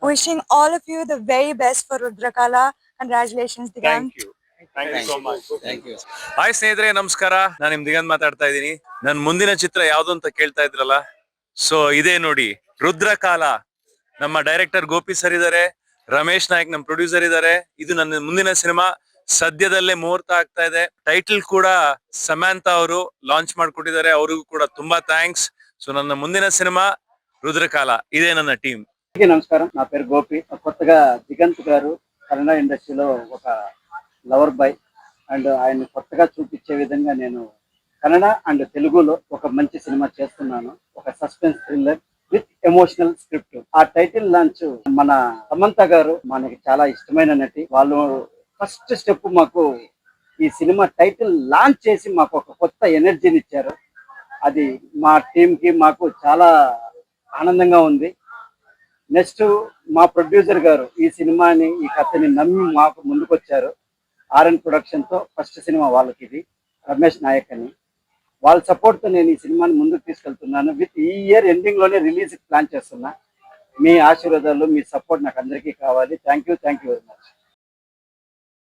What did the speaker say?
Wishing all of you the very best for Rudrakala. Congratulations, Digant. Thank you so much. Thank you. Hi ಸ್ನೇಹಿತರೆ, ನಮಸ್ಕಾರ. ನಾನು ನಿಮ್ ದಿಗಂತ್ ಮಾತಾಡ್ತಾ ಇದ್ದೀನಿ. ನನ್ ಮುಂದಿನ ಚಿತ್ರ ಯಾವ್ದು ಅಂತ ಕೇಳ್ತಾ ಇದ್ರಲ್ಲ, ಸೊ ಇದೇ ನೋಡಿ, ರುದ್ರಕಾಲ. ನಮ್ಮ ಡೈರೆಕ್ಟರ್ ಗೋಪಿ ಸರ್ ಇದಾರೆ, ರಮೇಶ್ ನಾಯಕ್ ನಮ್ಮ ಪ್ರೊಡ್ಯೂಸರ್ ಇದಾರೆ. ಇದು ನನ್ನ ಮುಂದಿನ ಸಿನಿಮಾ. ಸದ್ಯದಲ್ಲೇ ಮುಹೂರ್ತ ಆಗ್ತಾ ಇದೆ. ಟೈಟಲ್ ಕೂಡ ಸಮಂತಾ ಅವರು ಲಾಂಚ್ ಮಾಡ್ಕೊಟ್ಟಿದ್ದಾರೆ. ಅವ್ರಿಗೂ ಕೂಡ ತುಂಬಾ ಥ್ಯಾಂಕ್ಸ್. ಸೊ ನನ್ನ ಮುಂದಿನ సినిమా రుద్రకాల. ఇదే ನನ್ನ టీం. నమస్కారం, నా పేరు గోపి. కొత్తగా దిగంత్ గారు కన్నడ ఇండస్ట్రీలో ఒక లవర్ బాయ్ అండ్ ఆయన కొత్తగా చూపించే విధంగా నేను కన్నడ అండ్ తెలుగులో ఒక మంచి సినిమా చేస్తున్నాను. ఒక suspense thriller with emotional script. ఆ టైటిల్ లాంచ్ మన సమంత గారు మనకి చాలా ఇష్టమైన నటి. వాళ్ళు ఫస్ట్ స్టెప్ మాకు ఈ సినిమా టైటిల్ లాంచ్ చేసి మాకు ఒక కొత్త ఎనర్జీని ఇచ్చారు. అది మా టీంకి మాకు చాలా ఆనందంగా ఉంది. నెక్స్ట్ మా ప్రొడ్యూసర్ గారు ఈ సినిమాని, ఈ కథని నమ్మి మాకు ముందుకొచ్చారు. ఆర్ఎన్ ప్రొడక్షన్తో ఫస్ట్ సినిమా వాళ్ళకి ఇది, రమేష్ నాయక్ అని. వాళ్ళ సపోర్ట్తో నేను ఈ సినిమాని ముందుకు తీసుకెళ్తున్నాను. విత్ ఈ ఇయర్ ఎండింగ్లోనే రిలీజ్ ప్లాన్ చేస్తున్నా. మీ ఆశీర్వాదాలు, మీ సపోర్ట్ నాకు అందరికీ కావాలి. Thank you very much.